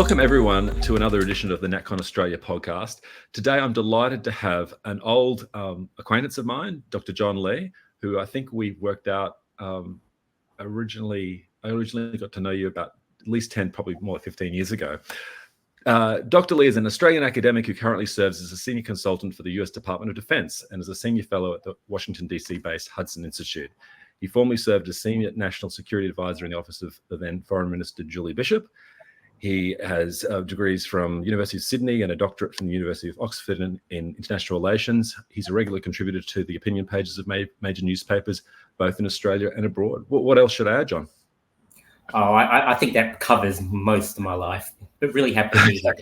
Welcome everyone to another edition of the NatCon Australia podcast. Today I'm delighted to have an old acquaintance of mine, Dr. John Lee, who I think we worked out originally. I originally got to know you about at least 10, probably more than 15 years ago. Dr. Lee is an Australian academic who currently serves as a senior consultant for the US Department of Defense and is a senior fellow at the Washington, D.C.-based Hudson Institute. He formerly served as senior national security advisor in the office of the then Foreign Minister Julie Bishop. He has degrees from University of Sydney and a doctorate from the University of Oxford in international relations. He's a regular contributor to the opinion pages of major newspapers, both in Australia and abroad. What else should I add, John? Oh, I think that covers most of my life, but really happy to be here.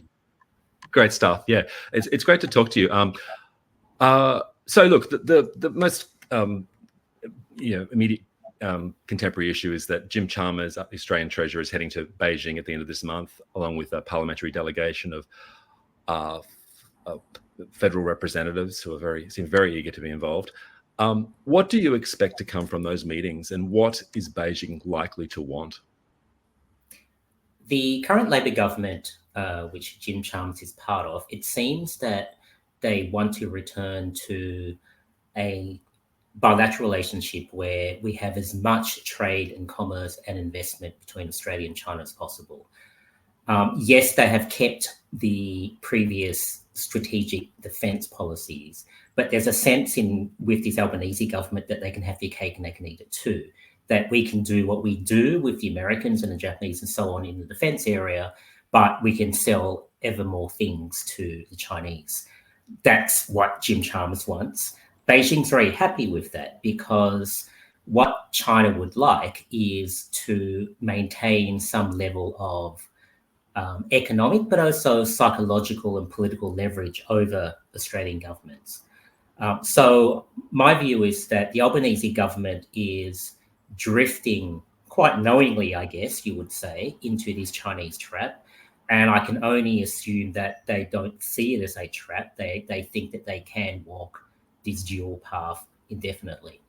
Great stuff. Yeah, it's great to talk to you. So look, the most immediate contemporary issue is that Jim Chalmers, the Australian Treasurer, is heading to Beijing at the end of this month, along with a parliamentary delegation of federal representatives who seem very eager to be involved. What do you expect to come from those meetings, and what is Beijing likely to want? The current Labor government, which Jim Chalmers is part of, it seems that they want to return to a bilateral relationship where we have as much trade and commerce and investment between Australia and China as possible. Yes, they have kept the previous strategic defence policies, but there's a sense with this Albanese government that they can have their cake and they can eat it too, that we can do what we do with the Americans and the Japanese and so on in the defence area, but we can sell ever more things to the Chinese. That's what Jim Chalmers wants. Beijing's very happy with that because what China would like is to maintain some level of economic, but also psychological and political leverage over Australian governments. So my view is that the Albanese government is drifting quite knowingly, I guess you would say, into this Chinese trap. And I can only assume that they don't see it as a trap. They think that they can walk this dual path indefinitely.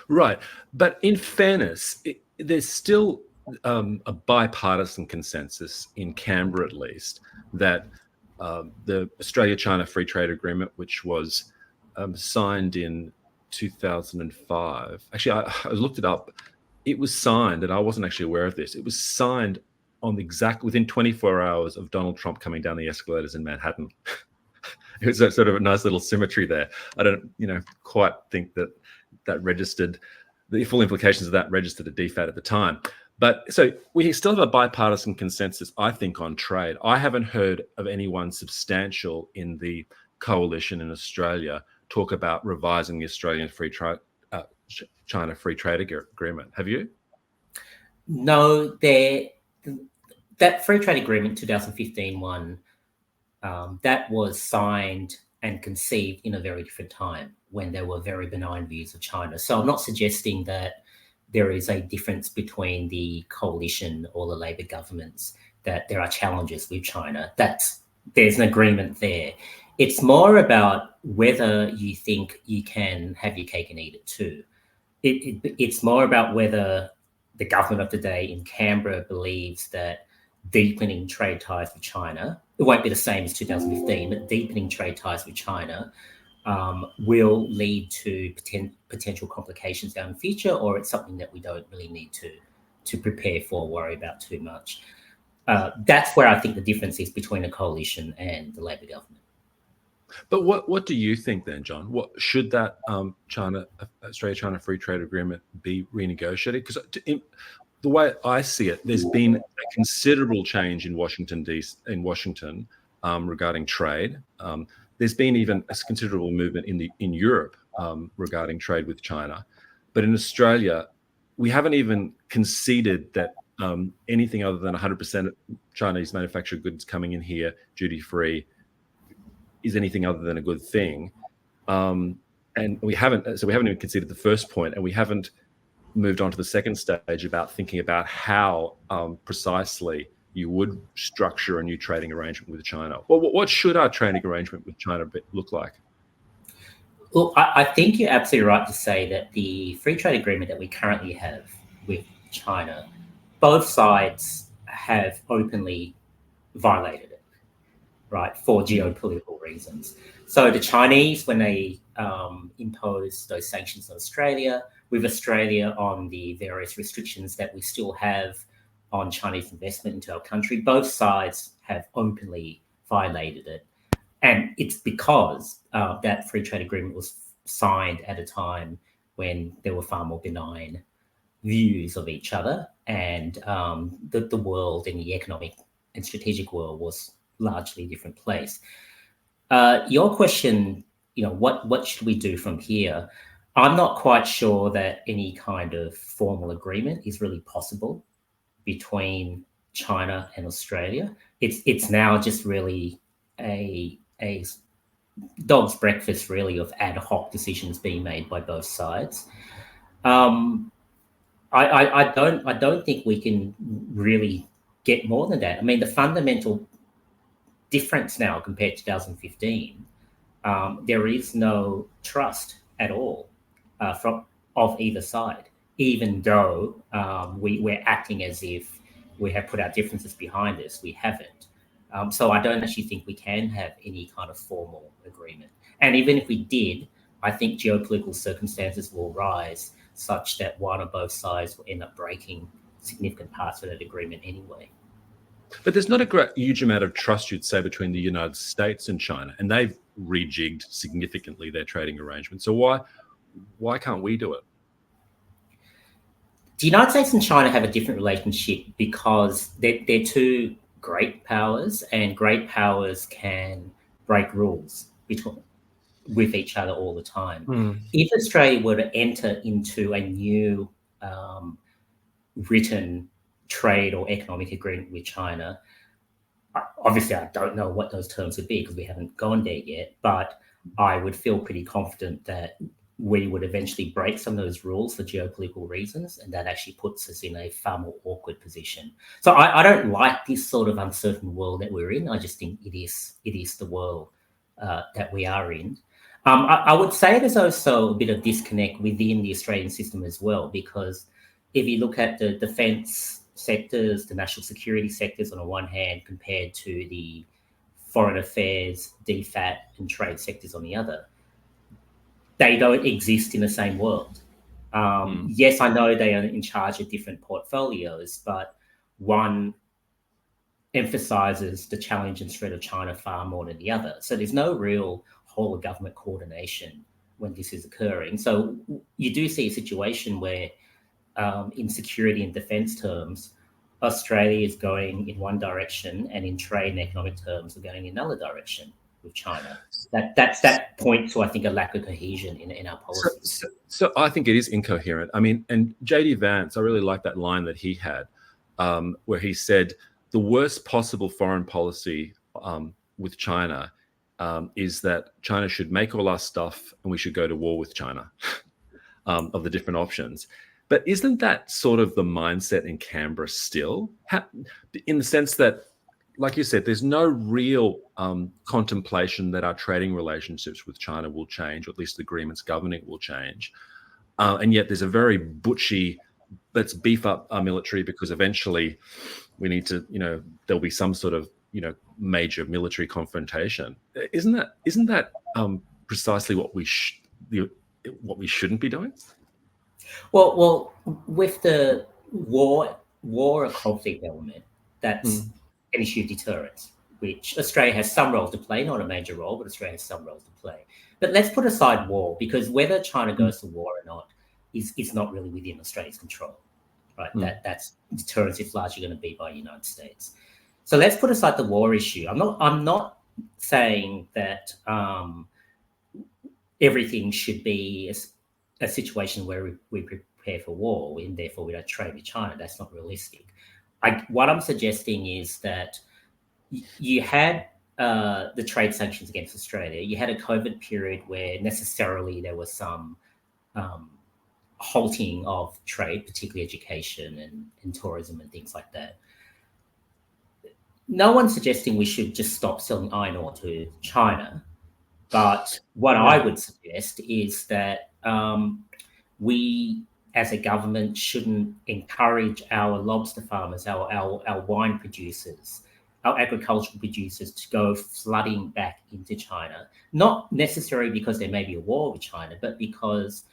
Right. But in fairness, there's still a bipartisan consensus in Canberra, at least, that the Australia-China Free Trade Agreement, which was signed in 2005. Actually, I looked it up. It was signed, and I wasn't actually aware of this. It was signed within 24 hours of Donald Trump coming down the escalators in Manhattan. It was a sort of a nice little symmetry there. I don't, quite think that registered, the full implications of that registered a DFAT at the time. But so we still have a bipartisan consensus, I think, on trade. I haven't heard of anyone substantial in the coalition in Australia talk about revising the Australian China Free Trade Agreement. Have you? No, that Free Trade Agreement, 2015 one, that was signed and conceived in a very different time when there were very benign views of China. So I'm not suggesting that there is a difference between the coalition or the Labor governments, that there are challenges with China. There's an agreement there. It's more about whether you think you can have your cake and eat it too. It's more about whether the government of today in Canberra believes that deepening trade ties with China, it won't be the same as 2015, but deepening trade ties with China will lead to potential complications down the future, or it's something that we don't really need to prepare for or worry about too much. That's where I think the difference is between the coalition and the Labor government. But what do you think then, John? What should that Australia-China Free Trade Agreement be renegotiated? Because the way I see it, there's been a considerable change in Washington regarding trade. There's been even a considerable movement in Europe regarding trade with China, but in Australia, we haven't even conceded that anything other than 100% Chinese manufactured goods coming in here duty free is anything other than a good thing. And we haven't even conceded the first point, and we haven't moved on to the second stage about thinking about how precisely you would structure a new trading arrangement with China. Well, what should our trading arrangement with China look like? Well, I think you're absolutely right to say that the free trade agreement that we currently have with China, both sides have openly violated it, right, for geopolitical reasons. So the Chinese, when they imposed those sanctions on Australia, with Australia on the various restrictions that we still have on Chinese investment into our country, both sides have openly violated it. And it's because that free trade agreement was signed at a time when there were far more benign views of each other, and the world in the economic and strategic world was largely a different place. Your question, what should we do from here? I'm not quite sure that any kind of formal agreement is really possible between China and Australia. It's now just really a dog's breakfast, really, of ad hoc decisions being made by both sides. I don't think we can really get more than that. I mean, the fundamental difference now compared to 2015, there is no trust at all of either side, even though we're acting as if we have put our differences behind us. We haven't. So I don't actually think we can have any kind of formal agreement. And even if we did, I think geopolitical circumstances will rise such that one or both sides will end up breaking significant parts of that agreement anyway. But there's not a huge amount of trust, you'd say, between the United States and China, and they've rejigged significantly their trading arrangements. So why can't we do it? The United States and China have a different relationship because they're two great powers, and great powers can break rules with each other all the time. If Australia were to enter into a new written trade or economic agreement with China, obviously I don't know what those terms would be because we haven't gone there yet, but I would feel pretty confident that we would eventually break some of those rules for geopolitical reasons, and that actually puts us in a far more awkward position. So I don't like this sort of uncertain world that we're in. I just think it is the world that we are in. I would say there's also a bit of disconnect within the Australian system as well, because if you look at the defence sectors, the national security sectors on the one hand, compared to the foreign affairs, DFAT and trade sectors on the other, they don't exist in the same world. Yes, I know they are in charge of different portfolios, but one emphasises the challenge and threat of China far more than the other. So there's no real whole of government coordination when this is occurring. So you do see a situation where in security and defence terms, Australia is going in one direction, and in trade and economic terms, we're going in another direction with China. That points to, I think, a lack of cohesion in our policies. So I think it is incoherent. I mean, and JD Vance, I really like that line that he had, where he said the worst possible foreign policy with China is that China should make all our stuff and we should go to war with China, of the different options. But isn't that sort of the mindset in Canberra still? In the sense that, like you said, there's no real contemplation that our trading relationships with China will change, or at least the agreements governing it will change. And yet there's a very butchy, let's beef up our military because eventually we need to, there'll be some sort of, major military confrontation. Isn't that precisely what we shouldn't be doing? Well, with the war or conflict element, that's an issue of deterrence, which Australia has some role to play, not a major role, but Australia has some role to play. But let's put aside war, because whether China goes to war or not is not really within Australia's control, right? That's deterrence is largely going to be by the United States. So let's put aside the war issue. I'm not saying that everything should be a situation where we prepare for war and therefore we don't trade with China. That's not realistic. What I'm suggesting is that you had the trade sanctions against Australia. You had a COVID period where necessarily there was some halting of trade, particularly education and tourism and things like that. No one's suggesting we should just stop selling iron ore to China. But what I would suggest is that we, as a government, shouldn't encourage our lobster farmers, our wine producers, our agricultural producers to go flooding back into China, not necessarily because there may be a war with China, but because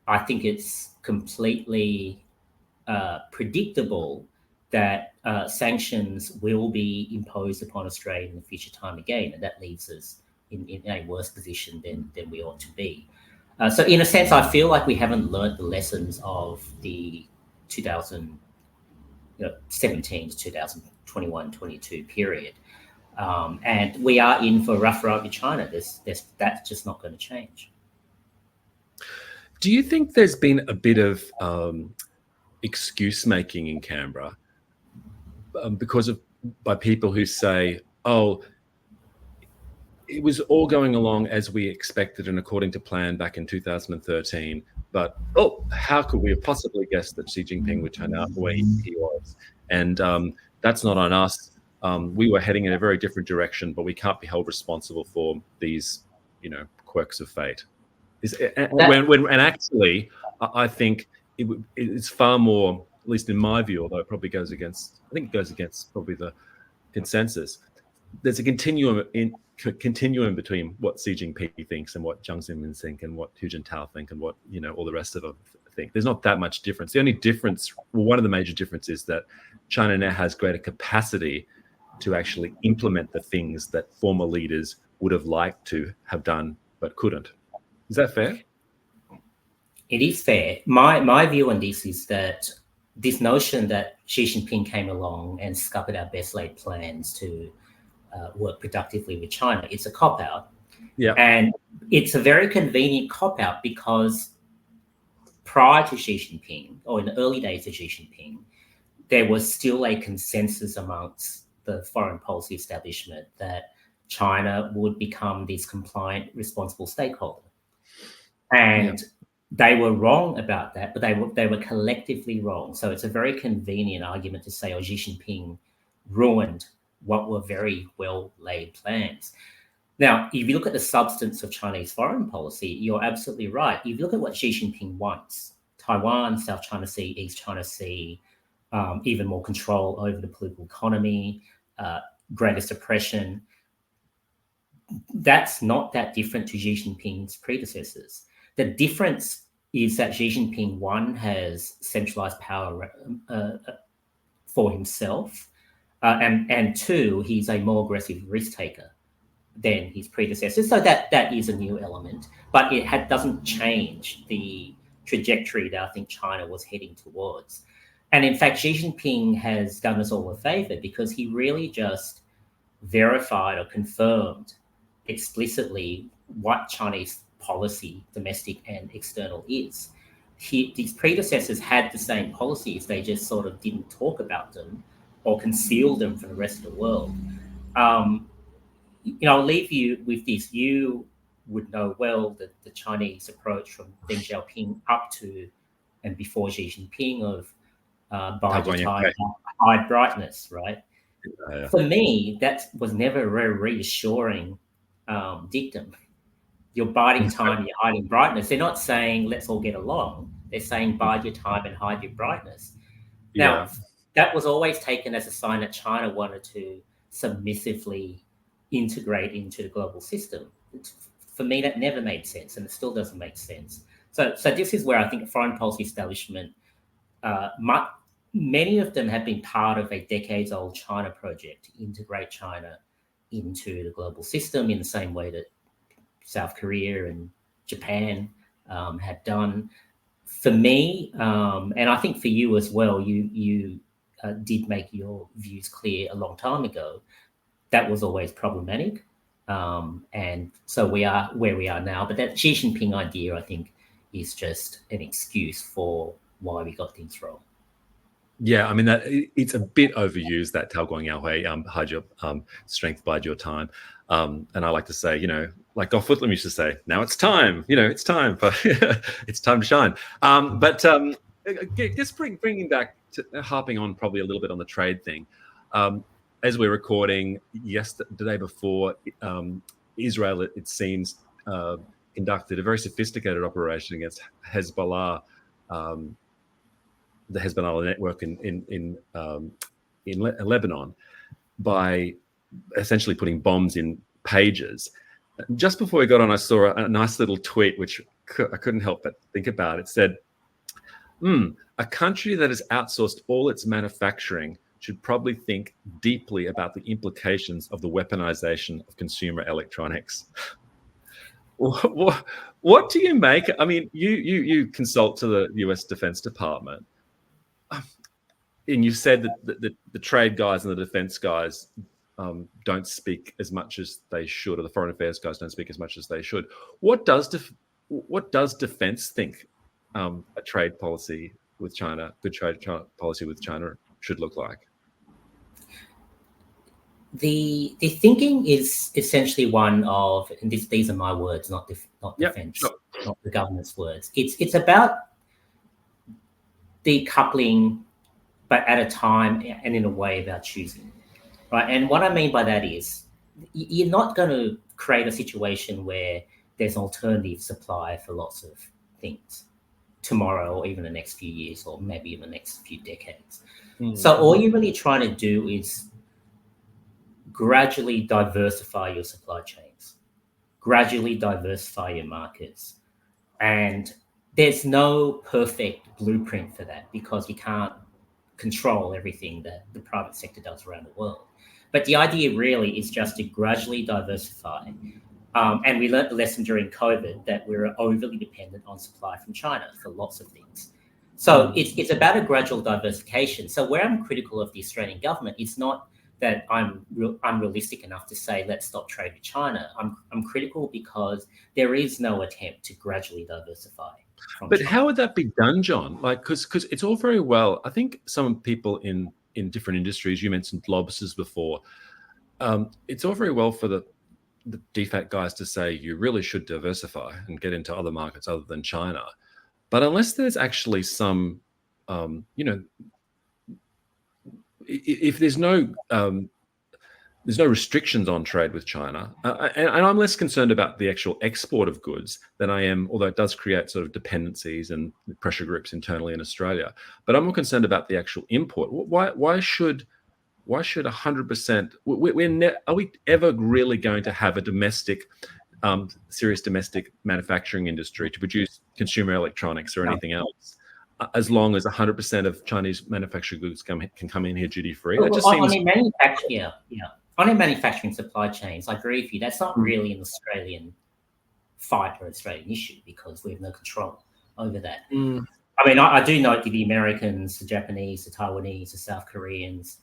I think it's completely predictable that sanctions will be imposed upon Australia in the future time again, and that leaves us in a worse position than we ought to be. So in a sense, I feel like we haven't learned the lessons of the 2017 to 2021-22 period. And we are in for a rough ride with China. That's just not going to change. Do you think there's been a bit of excuse making in Canberra by people who say, "Oh, it was all going along as we expected and according to plan back in 2013, but how could we have possibly guessed that Xi Jinping would turn out the way he was? And that's not on us. We were heading in a very different direction, but we can't be held responsible for these, quirks of fate." And actually, I think it's far more, at least in my view, although it probably goes against probably the consensus. There's a continuum between what Xi Jinping thinks and what Jiang Zemin think and what Hu Jintao think and what all the rest of them think. There's not that much difference. The only difference, one of the major differences, is that China now has greater capacity to actually implement the things that former leaders would have liked to have done but couldn't. Is that fair? It is fair. My view on this is that this notion that Xi Jinping came along and scuppered our best laid plans to work productively with China, it's a cop-out. Yeah. And it's a very convenient cop-out because prior to Xi Jinping, or in the early days of Xi Jinping, there was still a consensus amongst the foreign policy establishment that China would become this compliant, responsible stakeholder. And they were wrong about that, but they were collectively wrong. So it's a very convenient argument to say, Xi Jinping ruined what were very well-laid plans. Now, if you look at the substance of Chinese foreign policy, you're absolutely right. If you look at what Xi Jinping wants, Taiwan, South China Sea, East China Sea, even more control over the political economy, greater suppression, that's not that different to Xi Jinping's predecessors. The difference is that Xi Jinping, one, has centralized power for himself, and two, he's a more aggressive risk taker than his predecessors. So that is a new element, but it doesn't change the trajectory that I think China was heading towards. And in fact, Xi Jinping has done us all a favor because he really just verified or confirmed explicitly what Chinese policy, domestic and external, is. His predecessors had the same policies, they just sort of didn't talk about them or concealed them from the rest of the world. I'll leave you with this. You would know well that the Chinese approach from Deng Xiaoping up to and before Xi Jinping of bide your time, hide brightness, right? Yeah. For me, that was never a very reassuring dictum. You're biding time, you're hiding brightness. They're not saying let's all get along. They're saying bide your time and hide your brightness. Now, that was always taken as a sign that China wanted to submissively integrate into the global system. For me, that never made sense, and it still doesn't make sense. So this is where I think foreign policy establishment, many of them have been part of a decades-old China project to integrate China into the global system in the same way that South Korea and Japan had done. For me, and I think for you as well, you did make your views clear a long time ago. That was always problematic. And so we are where we are now. But that Xi Jinping idea, I think, is just an excuse for why we got things wrong. Yeah, I mean, that it's a bit overused, that Tao Guang Yao Hui, hide your strength, bide your time. And I like to say, like Gough Whitlam used to say, now it's time, it's time for it's time to shine. But just bringing back to harping on probably a little bit on the trade thing. As we're recording, the day before, Israel, it seems, conducted a very sophisticated operation against Hezbollah, the Hezbollah network in Lebanon. by essentially putting bombs in pages. Just before we got on, I saw a nice little tweet, which I couldn't help but think about. It said, a country that has outsourced all its manufacturing should probably think deeply about the implications of the weaponization of consumer electronics. What do you make? I mean, you consult to the US Defense Department, and you said that the trade guys and the defense guys don't speak as much as they should, or the foreign affairs guys don't speak as much as they should. What does defense think a trade policy with China, good trade policy with China, should look like? The thinking is essentially one of, and these are my words, not defense, sure, not the government's words. It's about decoupling, but at a time and in a way about choosing, right? And what I mean by that is you're not going to create a situation where there's an alternative supply for lots of things tomorrow, or even the next few years, or maybe in the next few decades. So all you're really trying to do is gradually diversify your supply chains, gradually diversify your markets. And there's no perfect blueprint for that, because you can't control everything that the private sector does around the world. But the idea really is just to gradually diversify. And we learned the lesson during COVID that we're overly dependent on supply from China for lots of things. So it's about a gradual diversification. So where I'm critical of the Australian government, it's not that I'm unrealistic enough to say, let's stop trade with China. I'm critical because there is no attempt to gradually diversify. But China. How would that be done, John? Like, because it's all very well. I think some people in different industries, you mentioned lobbyists before, it's all very well for the DFAT guys to say you really should diversify and get into other markets other than China. But unless there's actually some, if there's no restrictions on trade with China, and I'm less concerned about the actual export of goods than I am, although it does create sort of dependencies and pressure groups internally in Australia. But I'm more concerned about the actual import. Why should 100%? Are we ever really going to have a domestic, serious domestic manufacturing industry to produce consumer electronics or anything else, as long as 100% of Chinese manufactured goods can come in here duty free? That just seems. On a manufacturing supply chains, I agree with you. That's not really an Australian fight or Australian issue, because we have no control over that. I mean, I do note that the Americans, the Japanese, the Taiwanese, the South Koreans,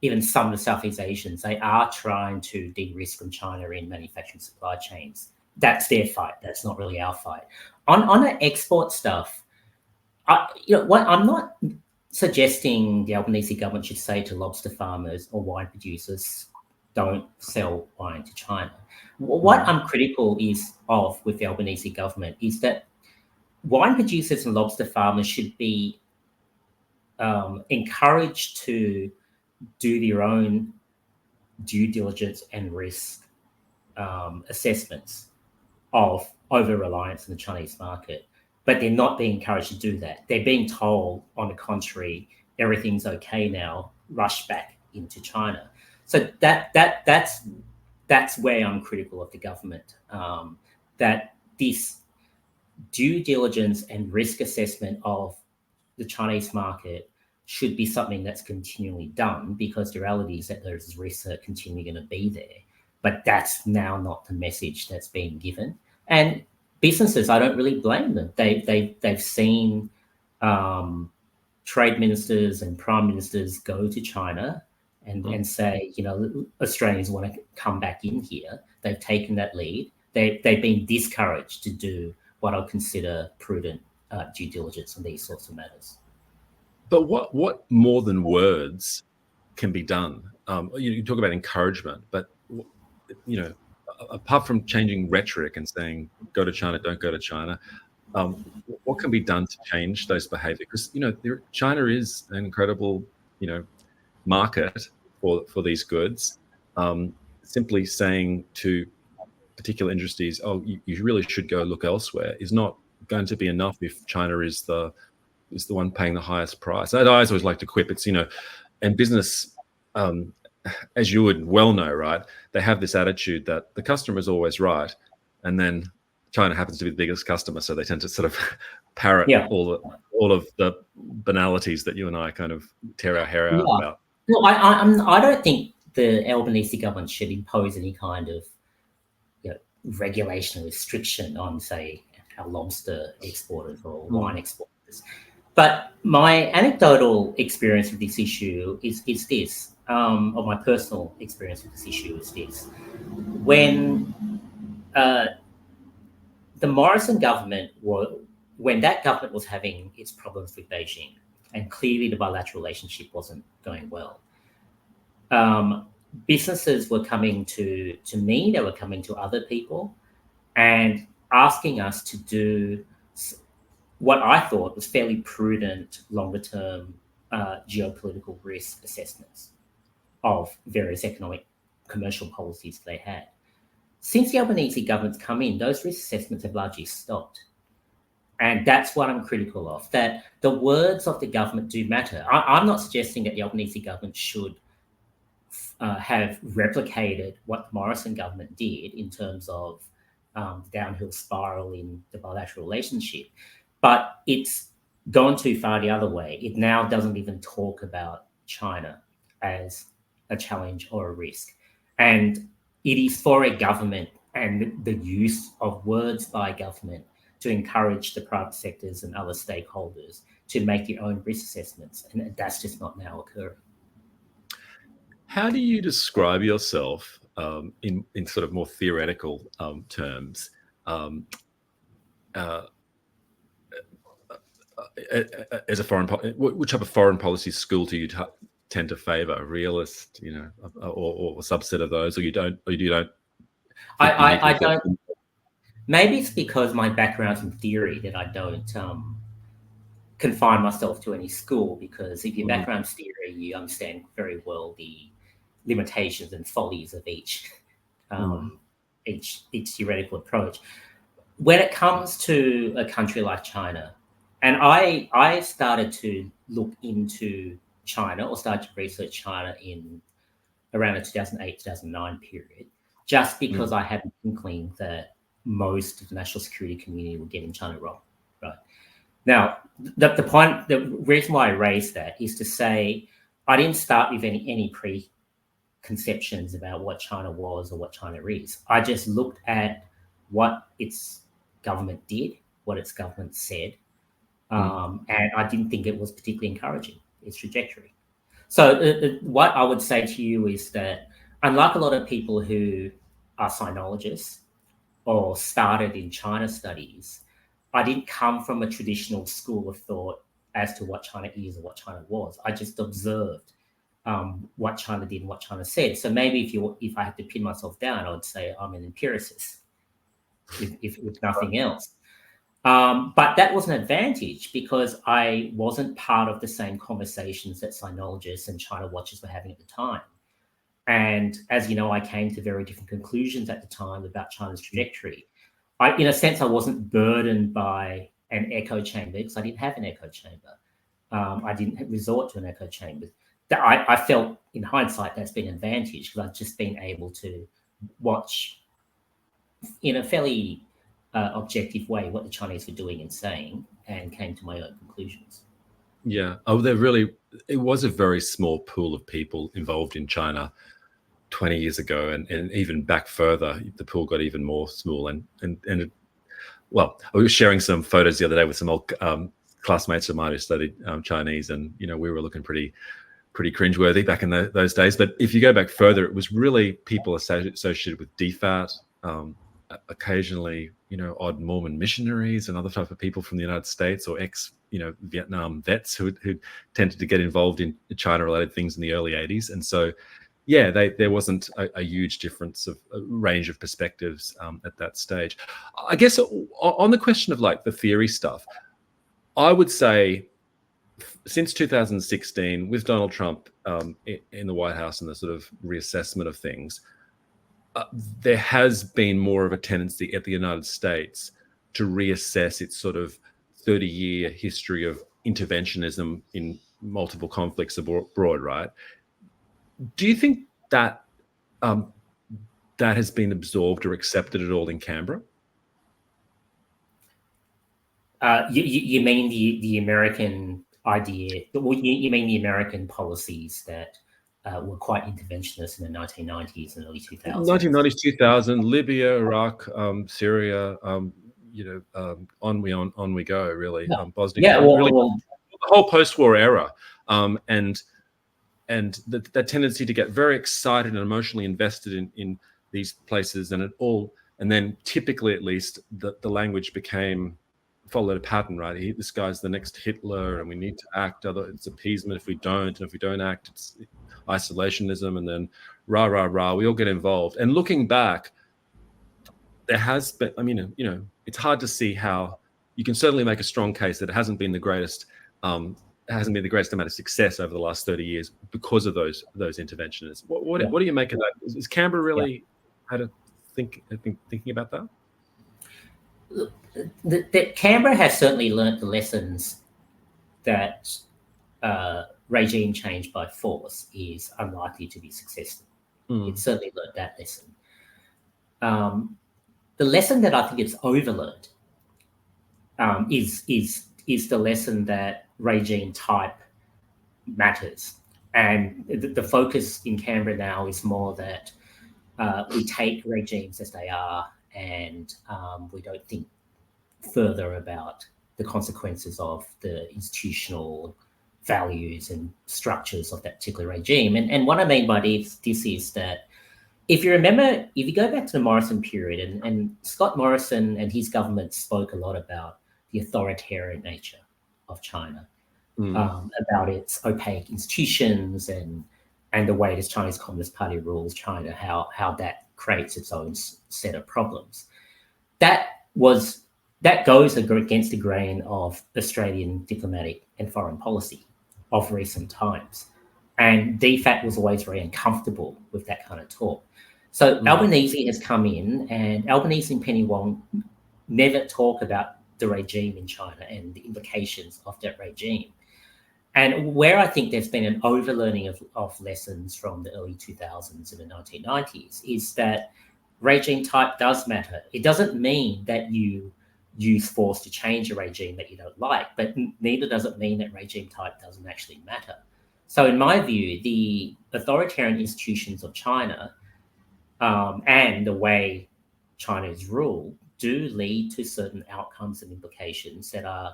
even some of the Southeast Asians, they are trying to de-risk from China in manufacturing supply chains. That's their fight. That's not really our fight. On the export stuff, I'm not suggesting the Albanese government should say to lobster farmers or wine producers, don't sell wine to China. What I'm critical of with the Albanese government is that wine producers and lobster farmers should be encouraged to do their own due diligence and risk assessments of over-reliance on the Chinese market. But they're not being encouraged to do that. They're being told, on the contrary, everything's okay now, rush back into China. So that's where I'm critical of the government, that this due diligence and risk assessment of the Chinese market should be something that's continually done, because the reality is that those risks are continually going to be there. But that's now not the message that's being given. And businesses, I don't really blame them. They've seen trade ministers and prime ministers go to China and say, Australians want to come back in here. They've taken that lead. They've been discouraged to do what I'll consider prudent due diligence on these sorts of matters. But what more than words can be done? You talk about encouragement, but apart from changing rhetoric and saying go to China, don't go to China, what can be done to change those behaviors? Because China is an incredible market for these goods. Simply saying to particular industries, oh, you really should go look elsewhere, is not going to be enough if China is the one paying the highest price. I always like to quip, it's and business as you would well know, right, they have this attitude that the customer is always right, and then China happens to be the biggest customer, so they tend to sort of parrot Yeah. all of the banalities that you and I kind of tear our hair out Yeah. about. No, I don't think the Albanese government should impose any kind of regulation or restriction on, say, our lobster exporters or wine exporters. But my anecdotal experience with this issue is this, or my personal experience with this issue is this. When the Morrison government when that government was having its problems with Beijing, and clearly the bilateral relationship wasn't going well, businesses were coming to me, they were coming to other people, and asking us to do what I thought was fairly prudent, longer-term geopolitical risk assessments of various economic, commercial policies they had. Since the Albanese government's come in, those risk assessments have largely stopped. And that's what I'm critical of, that the words of the government do matter. I'm not suggesting that the Albanese government should have replicated what the Morrison government did in terms of downhill spiral in the bilateral relationship, but it's gone too far the other way. It now doesn't even talk about China as a challenge or a risk. And it is for a government and the use of words by government to encourage the private sectors and other stakeholders to make their own risk assessments. And that's just not now occurring. How do you describe yourself in sort of more theoretical terms? As a which type of foreign policy school do you tend to favour? A realist, or a subset of those, or you don't? Or you don't? I don't. Maybe it's because my background's in theory that I don't confine myself to any school. Because if your background's theory, you understand very well the limitations and follies of each theoretical approach. When it comes to a country like China, and I started to look into China or started to research China in around the 2008-2009 period, just because I had an inkling that most of the national security community were getting China wrong. Right now, the reason why I raised that is to say I didn't start with any preconceptions about what China was or what China is. I just looked at what its government did, what its government said, and I didn't think it was particularly encouraging, its trajectory. So what I would say to you is that, unlike a lot of people who are sinologists or started in China studies, I didn't come from a traditional school of thought as to what China is or what China was. I just observed what China did and what China said. So maybe if I had to pin myself down, I would say I'm an empiricist, if nothing else. But that was an advantage because I wasn't part of the same conversations that sinologists and China watchers were having at the time. And as you know, I came to very different conclusions at the time about China's trajectory. In a sense, I wasn't burdened by an echo chamber because I didn't have an echo chamber. I didn't resort to an echo chamber. I felt, in hindsight, that's been an advantage because I've just been able to watch in a fairly objective way what the Chinese were doing and saying, and came to my own conclusions. Yeah. It was a very small pool of people involved in China 20 years ago, and even back further, the pool got even more small. And I was sharing some photos the other day with some old classmates of mine who studied Chinese, and we were looking pretty cringeworthy back in those days. But if you go back further, it was really people associated with DFAT, occasionally odd Mormon missionaries and other type of people from the United States, or Vietnam vets who tended to get involved in China-related things in the early 80s. And so, yeah, there wasn't a huge difference of a range of perspectives at that stage. I guess on the question of like the theory stuff, I would say since 2016, with Donald Trump in the White House and the sort of reassessment of things, there has been more of a tendency at the United States to reassess its sort of 30-year history of interventionism in multiple conflicts abroad, right? Do you think that that has been absorbed or accepted at all in Canberra? You mean the American idea? You mean the American policies that were quite interventionist in the 1990s and early 2000s? 1990s, 2000, Libya, Iraq, Syria, on we go, really. Yeah. Bosnia, really, the whole post-war era, and that tendency to get very excited and emotionally invested in these places, and then typically, at least, the language followed a pattern, right? This guy's the next Hitler, and we need to act. It's appeasement if we don't, and if we don't act, it's isolationism, and then rah rah rah. We all get involved. And looking back, there has been. I mean, it's hard to see how you can certainly make a strong case that it hasn't been the greatest. It hasn't been the greatest amount of success over the last 30 years because of those interventionists. What do you make of that? Is Canberra really had to thinking about that? The Canberra has certainly learnt the lessons that regime change by force is unlikely to be successful. It certainly learnt that lesson. The lesson that I think it's overlearned is the lesson that regime type matters, and the focus in Canberra now is more that we take regimes as they are, and we don't think further about the consequences of the institutional values and structures of that particular regime. And what I mean by this is that if you remember, if you go back to the Morrison period, and Scott Morrison and his government spoke a lot about the authoritarian nature of China, about its opaque institutions and the way the Chinese Communist Party rules China, how that creates its own set of problems. That goes against the grain of Australian diplomatic and foreign policy of recent times. And DFAT was always very uncomfortable with that kind of talk. So Albanese has come in, and Albanese and Penny Wong never talk about the regime in China and the implications of that regime. And where I think there's been an overlearning of lessons from the early 2000s and the 1990s is that regime type does matter. It doesn't mean that you use force to change a regime that you don't like, but neither does it mean that regime type doesn't actually matter. So in my view, the authoritarian institutions of China and the way China is ruled do lead to certain outcomes and implications that are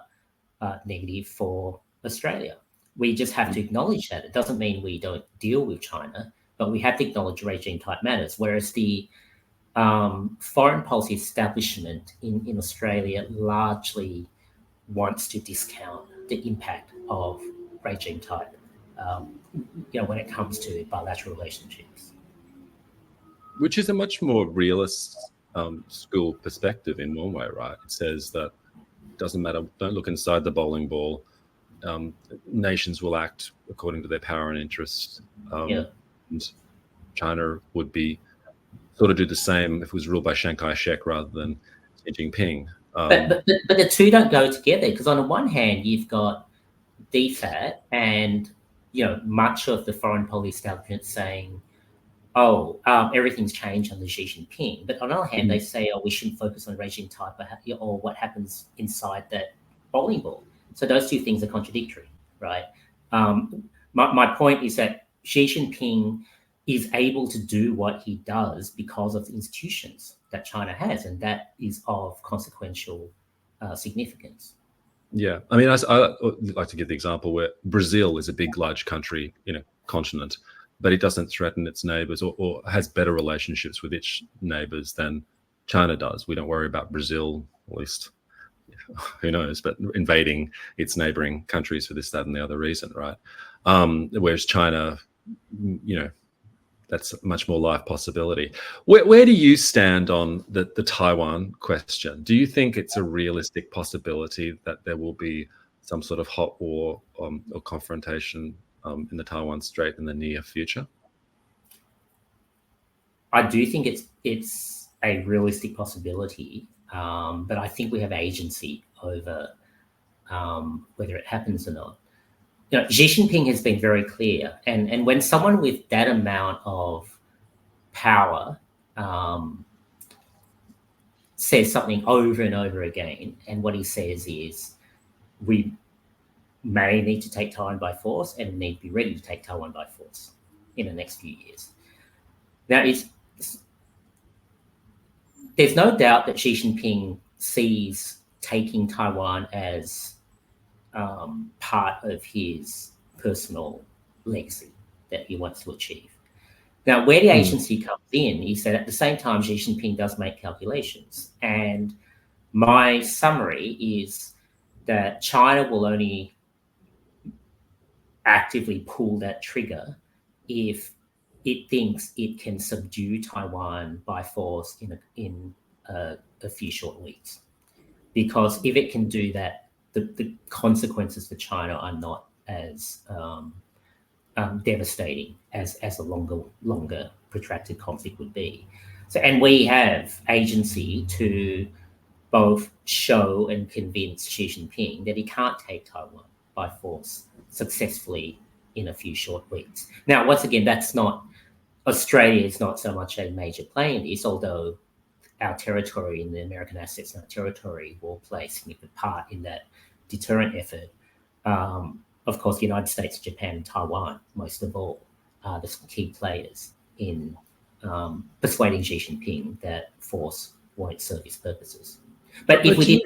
negative for Australia. We just have to acknowledge that. It doesn't mean we don't deal with China, but we have to acknowledge regime type matters, whereas the foreign policy establishment in Australia largely wants to discount the impact of regime type, when it comes to bilateral relationships. Which is a much more realist school perspective in one way, right? It says that it doesn't matter, don't look inside the bowling ball. Nations will act according to their power and interest. And China would be sort of do the same if it was ruled by Chiang Kai-shek rather than Xi Jinping. But the two don't go together, because on the one hand, you've got DFAT and much of the foreign policy establishment saying, everything's changed under Xi Jinping. But on the other hand, they say, we shouldn't focus on regime type or what happens inside that bowling ball. So those two things are contradictory, right? My point is that Xi Jinping is able to do what he does because of the institutions that China has, and that is of consequential significance. Yeah, I mean, I like to give the example where Brazil is a big, large country, continent, but it doesn't threaten its neighbors or has better relationships with its neighbors than China does. We don't worry about Brazil, at least, who knows, but invading its neighboring countries for this, that, and the other reason, right? Whereas China, that's a much more live possibility. Where do you stand on the Taiwan question? Do you think it's a realistic possibility that there will be some sort of hot war or confrontation in the Taiwan Strait in the near future? I do think it's a realistic possibility, but I think we have agency over whether it happens or not. Xi Jinping has been very clear, and when someone with that amount of power says something over and over again, and what he says is, we may need to take Taiwan by force and need to be ready to take Taiwan by force in the next few years. Now, there's no doubt that Xi Jinping sees taking Taiwan as part of his personal legacy that he wants to achieve. Now, where the agency comes in is that at the same time, Xi Jinping does make calculations. And my summary is that China will only actively pull that trigger if it thinks it can subdue Taiwan by force in a few short weeks. Because if it can do that, the consequences for China are not as devastating as a longer protracted conflict would be. So, and we have agency to both show and convince Xi Jinping that he can't take Taiwan by force successfully in a few short weeks. Now, once again, Australia is not so much a major player in this, although our territory and the American assets in our territory will play a significant part in that deterrent effort. Of course, the United States, Japan, and Taiwan, most of all, are the key players in persuading Xi Jinping that force won't serve his purposes. But if we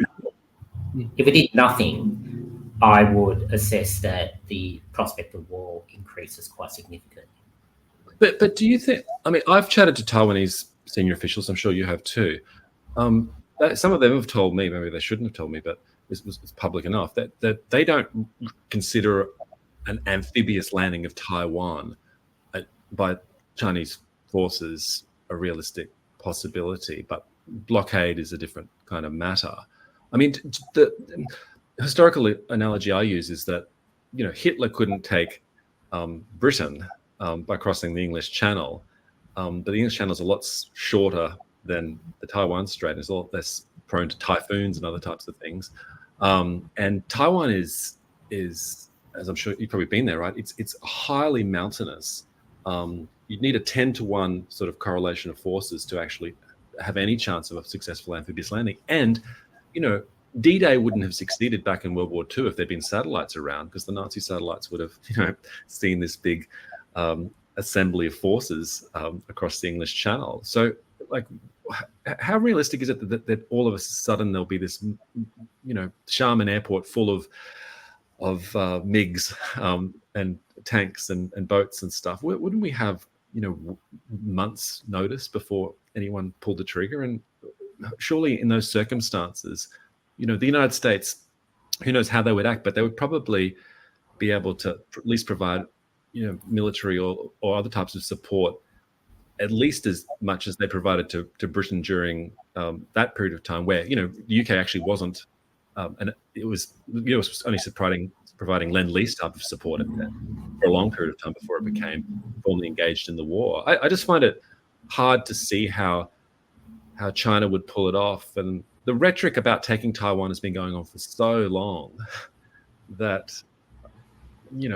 did nothing, I would assess that the prospect of war increases quite significantly. But do you think? I mean, I've chatted to Taiwanese senior officials. I'm sure you have too. Some of them have told me, maybe they shouldn't have told me, but it's public enough, that they don't consider an amphibious landing of Taiwan by Chinese forces a realistic possibility, but blockade is a different kind of matter. I mean, the historical analogy I use is that, Hitler couldn't take Britain by crossing the English Channel, but the English Channel is a lot shorter than the Taiwan Strait. It's a lot less prone to typhoons and other types of things. And Taiwan is, as I'm sure you've probably been there, right? It's highly mountainous. You'd need a 10-to-1 sort of correlation of forces to actually have any chance of a successful amphibious landing. And, D-Day wouldn't have succeeded back in World War II if there'd been satellites around, because the Nazi satellites would have, seen this big assembly of forces across the English Channel. So, how realistic is it that all of a sudden there'll be this, Xiamen airport full of MiGs and tanks and boats and stuff? Wouldn't we have, months' notice before anyone pulled the trigger? And surely in those circumstances, the United States, who knows how they would act, but they would probably be able to at least provide, military or other types of support, at least as much as they provided to Britain during that period of time, where the UK actually wasn't, and it was only providing lend-lease type of support for a long period of time before it became formally engaged in the war. I just find it hard to see how China would pull it off, and the rhetoric about taking Taiwan has been going on for so long that is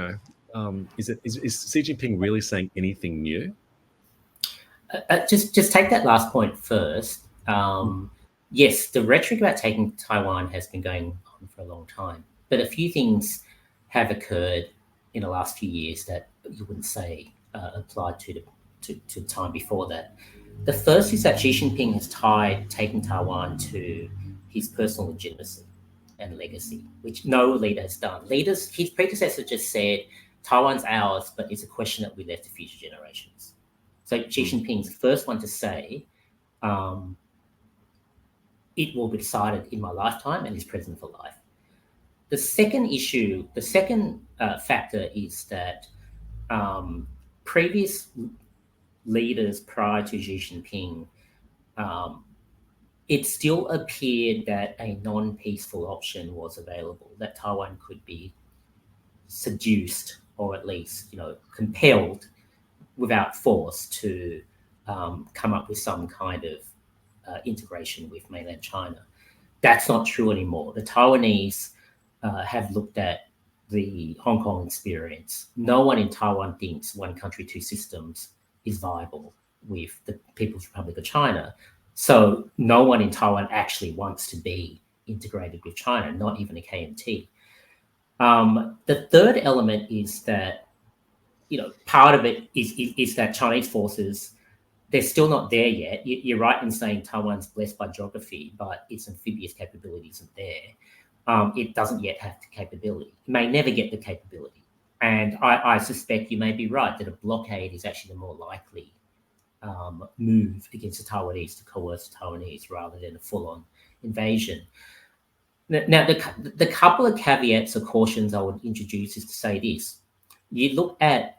Xi Jinping really saying anything new? Just take that last point first. Yes, the rhetoric about taking Taiwan has been going on for a long time, but a few things have occurred in the last few years that you wouldn't say applied to time before that. The first is that Xi Jinping has tied taking Taiwan to his personal legitimacy and legacy, which no leader has done. His predecessors just said, Taiwan's ours, but it's a question that we left to future generations. So Xi Jinping's the first one to say, it will be decided in my lifetime and is present for life. The second factor is that previous leaders prior to Xi Jinping, it still appeared that a non-peaceful option was available, that Taiwan could be seduced or at least, compelled without force to come up with some kind of integration with mainland China. That's not true anymore. The Taiwanese have looked at the Hong Kong experience, no one in Taiwan thinks one country, two systems is viable with the People's Republic of China. So no one in Taiwan actually wants to be integrated with China, not even a KMT. The third element is that, part of it is that Chinese forces, they're still not there yet. You're right in saying Taiwan's blessed by geography, but its amphibious capability isn't there. It doesn't yet have the capability. It may never get the capability. And I suspect you may be right that a blockade is actually the more likely move against the Taiwanese to coerce the Taiwanese rather than a full-on invasion. Now, the couple of caveats or cautions I would introduce is to say this. You look at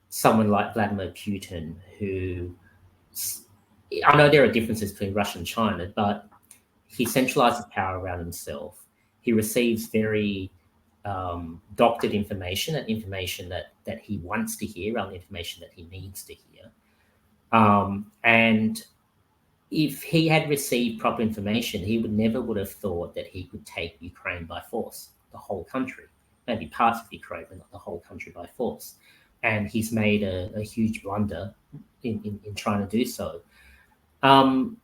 someone like Vladimir Putin, who, I know there are differences between Russia and China, but he centralizes power around himself. He receives very doctored information, and information that he wants to hear, rather than information that he needs to hear. And if he had received proper information, he would have thought that he could take Ukraine by force, the whole country, maybe parts of Ukraine, but not the whole country by force. And he's made a huge blunder in trying to do so. No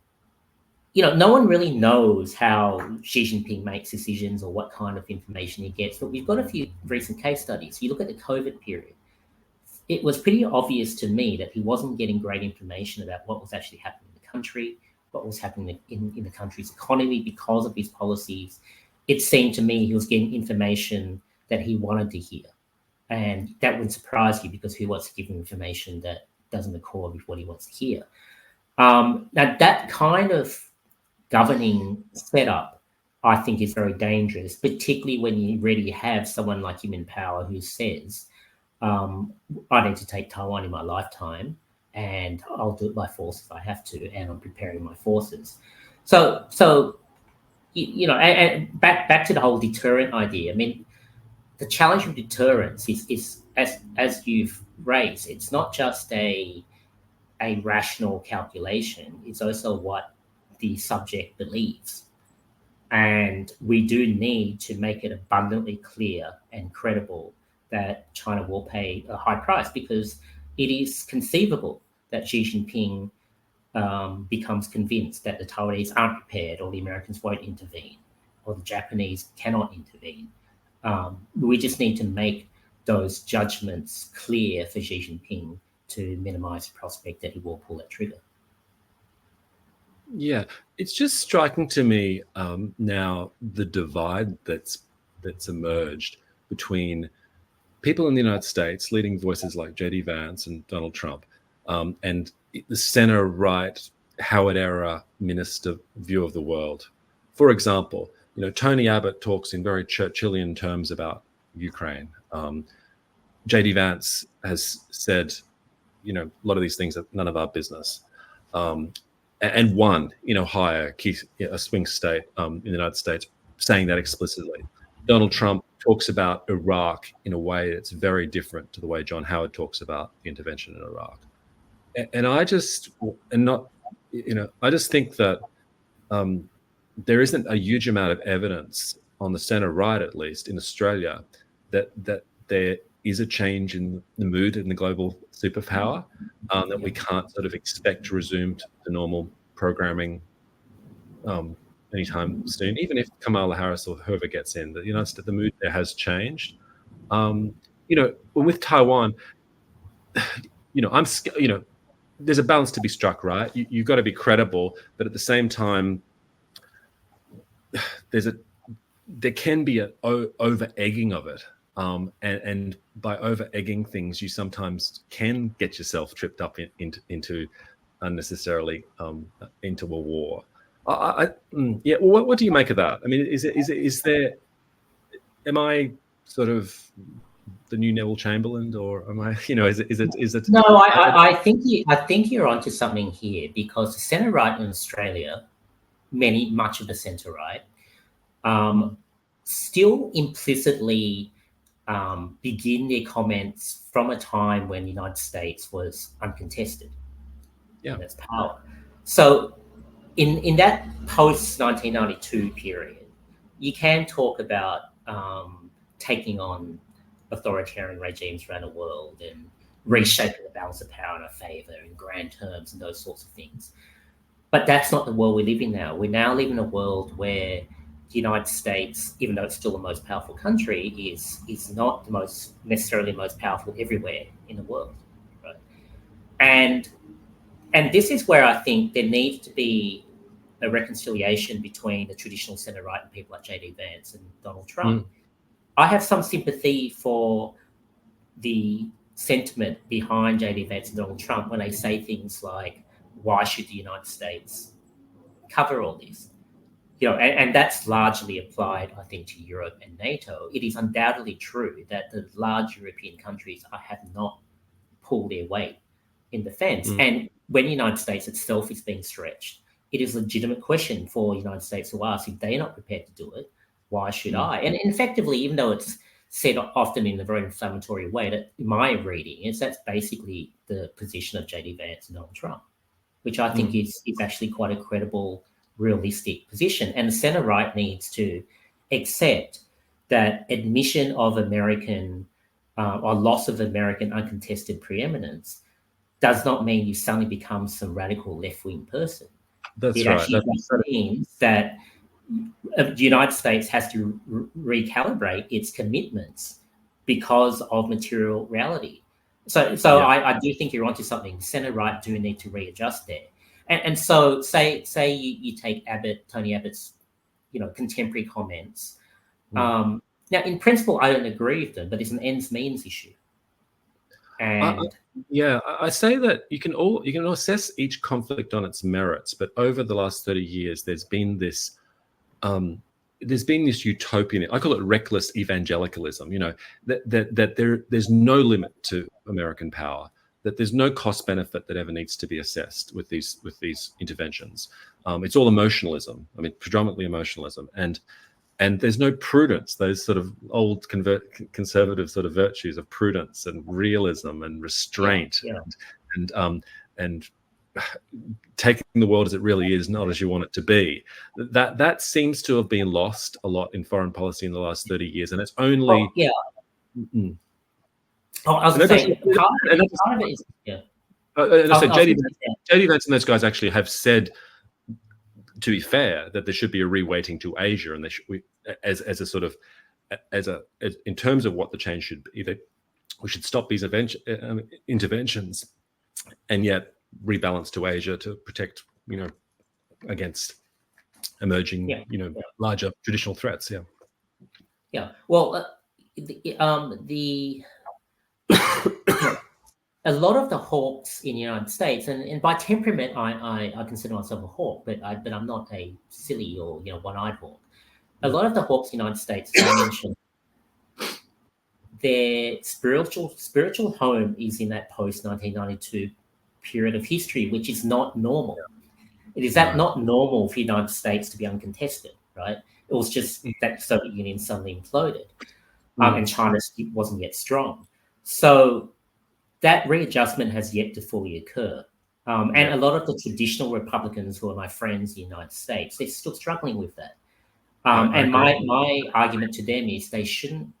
one really knows how Xi Jinping makes decisions or what kind of information he gets, but we've got a few recent case studies. You look at the COVID period. It was pretty obvious to me that he wasn't getting great information about what was actually happening in the country, what was happening in the country's economy because of his policies. It seemed to me he was getting information that he wanted to hear. And that wouldn't surprise you, because who wants to give him information that doesn't accord with what he wants to hear? Now, that kind of governing setup, I think, is very dangerous, particularly when you already have someone like him in power who says, I need to take Taiwan in my lifetime, and I'll do it by force if I have to, and I'm preparing my forces. So and back to the whole deterrent idea. I mean, the challenge of deterrence is as you've raised, it's not just a rational calculation. It's also what the subject believes. And we do need to make it abundantly clear and credible that China will pay a high price, because it is conceivable that Xi Jinping becomes convinced that the Taiwanese aren't prepared, or the Americans won't intervene, or the Japanese cannot intervene. We just need to make those judgments clear for Xi Jinping to minimize the prospect that he will pull that trigger. Yeah, it's just striking to me now the divide that's emerged between people in the United States, leading voices like J.D. Vance and Donald Trump, and the center-right Howard-era minister view of the world. For example, Tony Abbott talks in very Churchillian terms about Ukraine. J.D. Vance has said, a lot of these things are none of our business. And one, Ohio, a swing state in the United States, saying that explicitly. Donald Trump talks about Iraq in a way that's very different to the way John Howard talks about the intervention in Iraq. And I just think that there isn't a huge amount of evidence on the center right, at least in Australia, that there is a change in the mood in the global superpower, that we can't sort of expect to resume to the normal programming anytime soon, even if Kamala Harris or whoever gets in. The mood there has changed. With Taiwan, there's a balance to be struck, right? You've got to be credible, but at the same time, there can be an over-egging of it. And by over-egging things, you sometimes can get yourself tripped up into unnecessarily into a war. What do you make of that? I mean, is there? Am I sort of the new Neville Chamberlain, or am I? Is it? No, I think you're onto something here, because the centre right in Australia, much of the centre right, still implicitly begin their comments from a time when the United States was uncontested. Yeah, in its power. So, in that post 1992 period, you can talk about taking on authoritarian regimes around the world and reshaping the balance of power in our favour in grand terms and those sorts of things. But that's not the world we live in now. We now live in a world where the United States, even though it's still the most powerful country, is not the most necessarily most powerful everywhere in the world, right? And this is where I think there needs to be a reconciliation between the traditional centre right and people like J.D. Vance and Donald Trump. I have some sympathy for the sentiment behind J.D. Vance and Donald Trump when they say things like, why should the United States cover all this? And that's largely applied, I think, to Europe and NATO. It is undoubtedly true that the large European countries have not pulled their weight in defence. And when the United States itself is being stretched, it is a legitimate question for the United States to ask, if they're not prepared to do it, why should I? And effectively, even though it's said often in a very inflammatory way, that in my reading is that's basically the position of J.D. Vance and Donald Trump, which I think is actually quite a credible, realistic position. And the centre right needs to accept that admission of American or loss of American uncontested preeminence does not mean you suddenly become some radical left-wing person. That's it right. actually means that the United States has to recalibrate its commitments because of material reality. So I do think you're onto something. Centre right do need to readjust there. And so say you take Tony Abbott's, contemporary comments. Now, in principle, I don't agree with them, but it's an ends means issue. And I say that you can assess each conflict on its merits, but over the last 30 years, there's been this utopian, I call it reckless evangelicalism, that there's no limit to American power, that there's no cost benefit that ever needs to be assessed with these interventions. It's all emotionalism. I mean, predominantly emotionalism, and there's no prudence. Those sort of old conservative sort of virtues of prudence and realism and restraint, and taking the world as it really is, not as you want it to be. That seems to have been lost a lot in foreign policy in the last 30 years, and it's only. I was going to say, part of it is, J.D. Vance and those guys actually have said, to be fair, that there should be a reweighting to Asia, and in terms of what the change should be, that we should stop these interventions, and yet rebalance to Asia to protect, against emerging, larger traditional threats. Well, a lot of the hawks in the United States, and by temperament, I consider myself a hawk, but I'm not a silly or one-eyed hawk. A lot of the hawks in the United States, as I mentioned, their spiritual home is in that post-1992 period of history, which is not normal. It is not normal for the United States to be uncontested, right? It was just that the Soviet Union suddenly imploded, and China wasn't yet strong. So that readjustment has yet to fully occur. And a lot of the traditional Republicans who are my friends in the United States, they're still struggling with that. And my argument to them is they shouldn't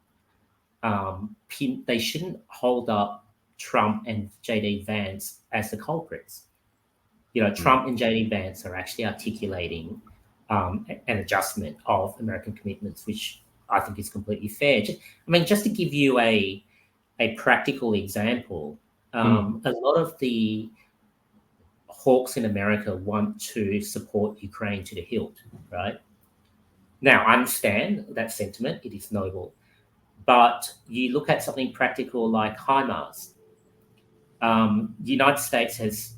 hold up Trump and J.D. Vance as the culprits. Trump and J.D. Vance are actually articulating an adjustment of American commitments, which I think is completely fair. Just to give you a practical example, a lot of the hawks in America want to support Ukraine to the hilt, right? Now, I understand that sentiment. It is noble. But you look at something practical like HIMARS. The United States has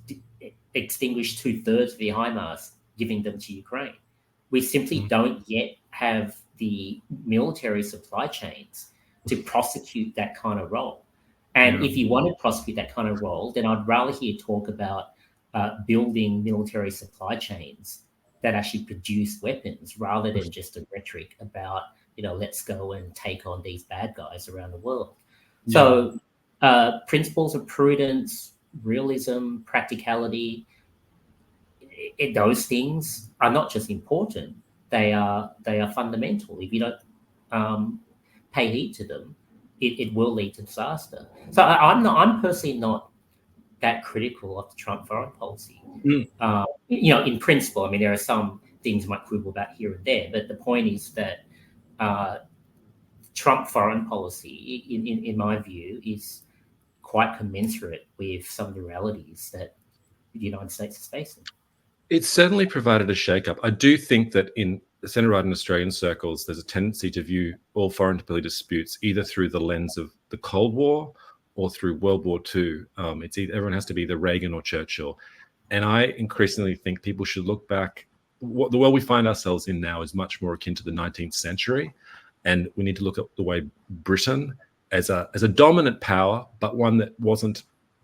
extinguished 2/3 of the HIMARS, giving them to Ukraine. We simply don't yet have the military supply chains to prosecute that kind of role. And if you want to prosecute that kind of role, then I'd rather hear talk about building military supply chains that actually produce weapons rather than just a rhetoric about, let's go and take on these bad guys around the world. So principles of prudence, realism, practicality, those things are not just important, they are fundamental. If you don't pay heed to them, it will lead to disaster. So I'm personally not that critical of the Trump foreign policy. In principle, I mean, there are some things you might quibble about here and there, but the point is that Trump foreign policy, in my view, is quite commensurate with some of the realities that the United States is facing. It's certainly provided a shakeup. I do think that in centre-right and Australian circles, there's a tendency to view all foreign political disputes either through the lens of the Cold War or through World War II. It's either, everyone has to be either Reagan or Churchill. And I increasingly think people should look back. The world we find ourselves in now is much more akin to the 19th century. And we need to look at the way Britain as a dominant power, but one that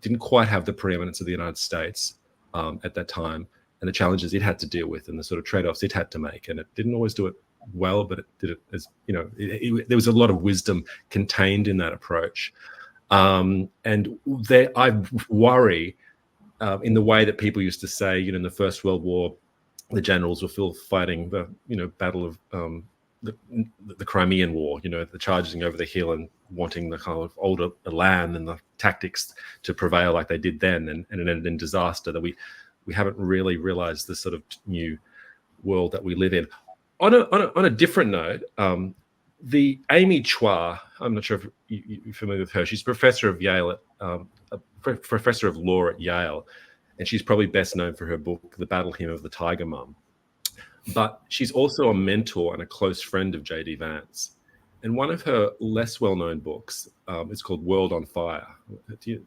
didn't quite have the preeminence of the United States at that time, and the challenges it had to deal with and the sort of trade-offs it had to make. And it didn't always do it well, but it did it as, there was a lot of wisdom contained in that approach. And I worry in the way that people used to say, in the First World War, the generals were still fighting the, battle of the Crimean War, the charging over the hill and wanting the kind of older land and the tactics to prevail like they did then, and it ended in disaster. That we haven't really realized the sort of new world that we live in. On a different note, the Amy Chua, I'm not sure if you're familiar with her. She's professor of Yale, professor of law at Yale, and she's probably best known for her book, The Battle Hymn of the Tiger Mum. But she's also a mentor and a close friend of J.D. Vance. And one of her less well-known books is called World on Fire. Have you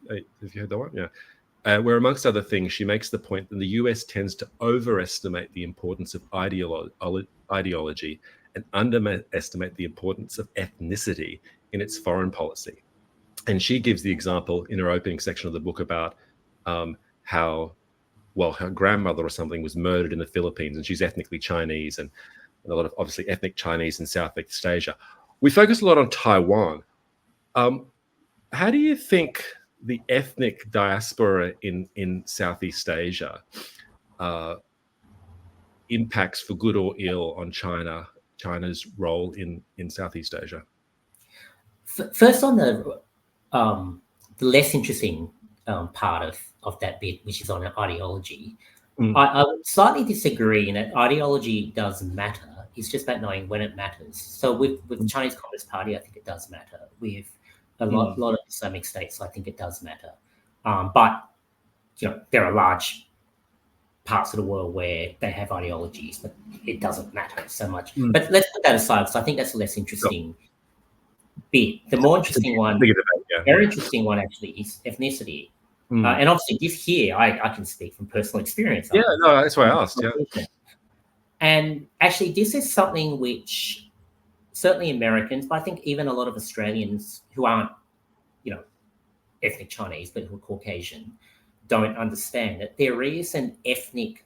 heard that one? Yeah. Where, amongst other things, she makes the point that the US tends to overestimate the importance of ideology and underestimate the importance of ethnicity in its foreign policy. And she gives the example in her opening section of the book about how, her grandmother or something was murdered in the Philippines, and she's ethnically Chinese, and a lot of obviously ethnic Chinese in Southeast Asia. We focus a lot on Taiwan. How do you think the ethnic diaspora in Southeast Asia impacts, for good or ill, on China's role in Southeast Asia? First, on the less interesting part of that bit, which is on ideology, I would slightly disagree in that ideology does matter. It's just about knowing when it matters. So with the Chinese Communist Party, I think it does matter. With a lot of Islamic states, I think it does matter. But there are large parts of the world where they have ideologies, but it doesn't matter so much. But let's put that aside, because I think that's a less interesting bit. The more interesting one, very interesting one actually, is ethnicity. And obviously this here, I can speak from personal experience. Yeah, no, that's why I asked. Yeah. And actually this is something which certainly Americans, but I think even a lot of Australians who aren't, ethnic Chinese, but who are Caucasian, don't understand that there is an ethnic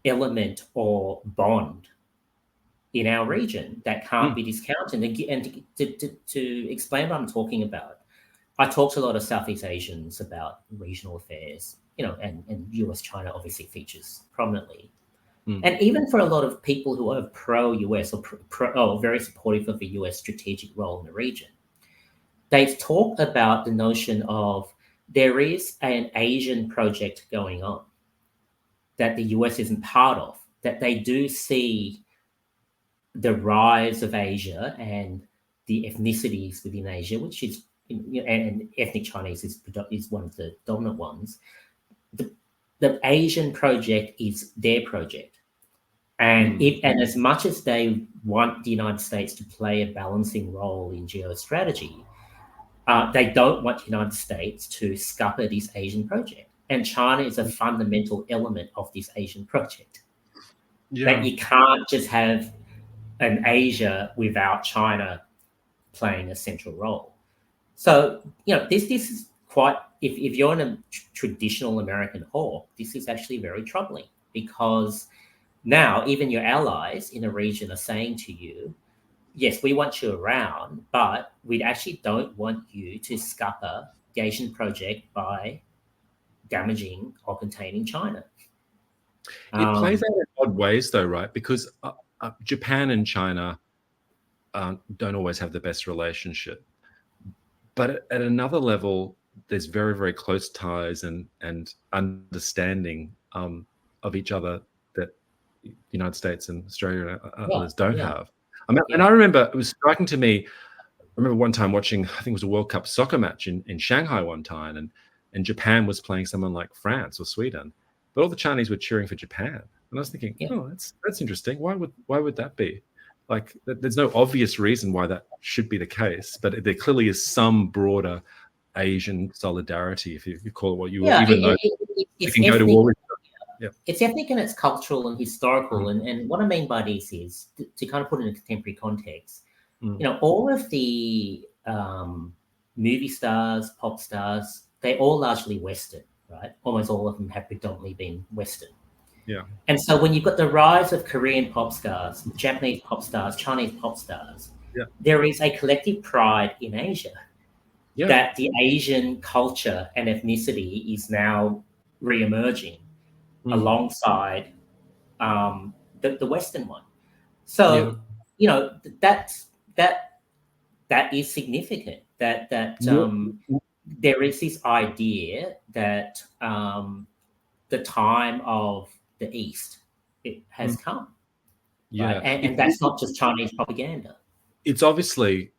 element or bond in our region that can't be discounted. And to explain what I'm talking about, I talk to a lot of Southeast Asians about regional affairs, and US-China obviously features prominently. And even for a lot of people who are pro-US or very supportive of the US strategic role in the region, they talk about the notion of there is an Asian project going on that the US isn't part of, that they do see the rise of Asia and the ethnicities within Asia, which is, and ethnic Chinese is one of the dominant ones. The Asian project is their project. And as much as they want the United States to play a balancing role in geostrategy, they don't want the United States to scupper this Asian project. And China is a fundamental element of this Asian project. That you can't just have an Asia without China playing a central role. So, this is quite, if you're in a traditional American hawk, this is actually very troubling, because now even your allies in the region are saying to you, yes, we want you around, but we actually don't want you to scupper the Asian project by damaging or containing China. It plays out in odd ways, though, right? Because Japan and China don't always have the best relationship. But at another level, there's very, very close ties and understanding of each other that the United States and Australia and Yeah, others don't yeah, have. And yeah, I remember it was striking to me. I remember one time watching, I think it was a World Cup soccer match in Shanghai one time, and Japan was playing someone like France or Sweden, but all the Chinese were cheering for Japan. And I was thinking, yeah. oh, that's interesting. Why would that be? Like, there's no obvious reason why that should be the case, but there clearly is some broader Asian solidarity, if you call it what you will, Yeah, even though we it's can go to ethnic. war with them. Yeah. It's ethnic and it's cultural and historical. Mm, And what I mean by this is to kind of put it in a contemporary context. mm, All of the movie stars, pop stars, they're all largely Western, right? Almost all of them have predominantly been Western. yeah. And so when you've got the rise of Korean pop stars, Japanese pop stars, Chinese pop stars, Yeah. there is a collective pride in Asia Yeah. that the Asian culture and ethnicity is now re-emerging alongside the Western one. So, that is significant. That Yeah. there is this idea that the time of the East it has come, Yeah. right? And that's not just Chinese propaganda. It's obviously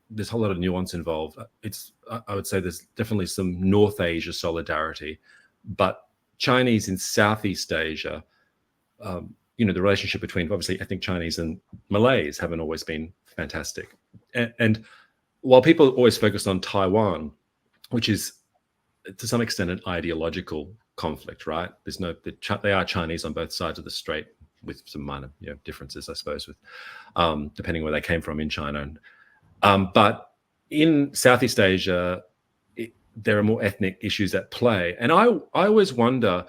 there's a whole lot of nuance involved. I would say there's definitely some North Asia solidarity, but Chinese in Southeast Asia, the relationship between obviously ethnic Chinese and Malays haven't always been fantastic. And while people always focus on Taiwan, which is to some extent an ideological conflict, right? They are Chinese on both sides of the strait, with some minor differences, I suppose, with depending where they came from in China. But in Southeast Asia, there are more ethnic issues at play. And I always wonder,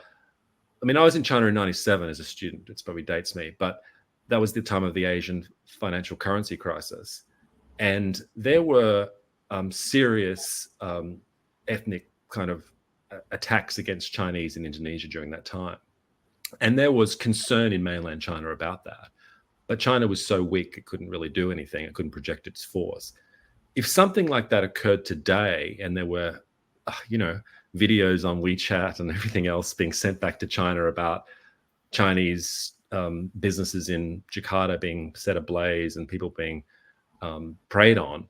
I mean, I was in China in 97 as a student. It probably dates me, but that was the time of the Asian financial currency crisis. And there were serious ethnic kind of attacks against Chinese in Indonesia during that time. And there was concern in mainland China about that. But China was so weak, it couldn't really do anything. It couldn't project its force. If something like that occurred today and there were, videos on WeChat and everything else being sent back to China about Chinese businesses in Jakarta being set ablaze and people being preyed on,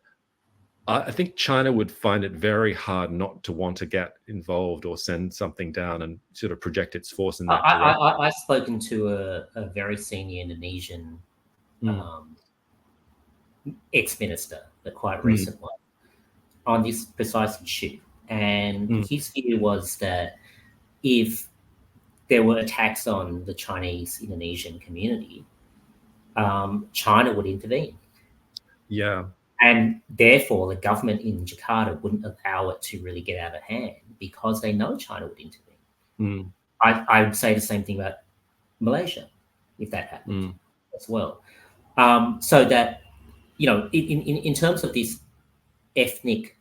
I think China would find it very hard not to want to get involved or send something down and sort of project its force in that direction. I've spoken to a very senior Indonesian ex-minister, the quite recent one, on this precise issue. And his view was that if there were attacks on the Chinese Indonesian community, China would intervene. Yeah. And therefore, the government in Jakarta wouldn't allow it to really get out of hand because they know China would intervene. I would say the same thing about Malaysia, if that happened as well. So that, in terms of this ethnic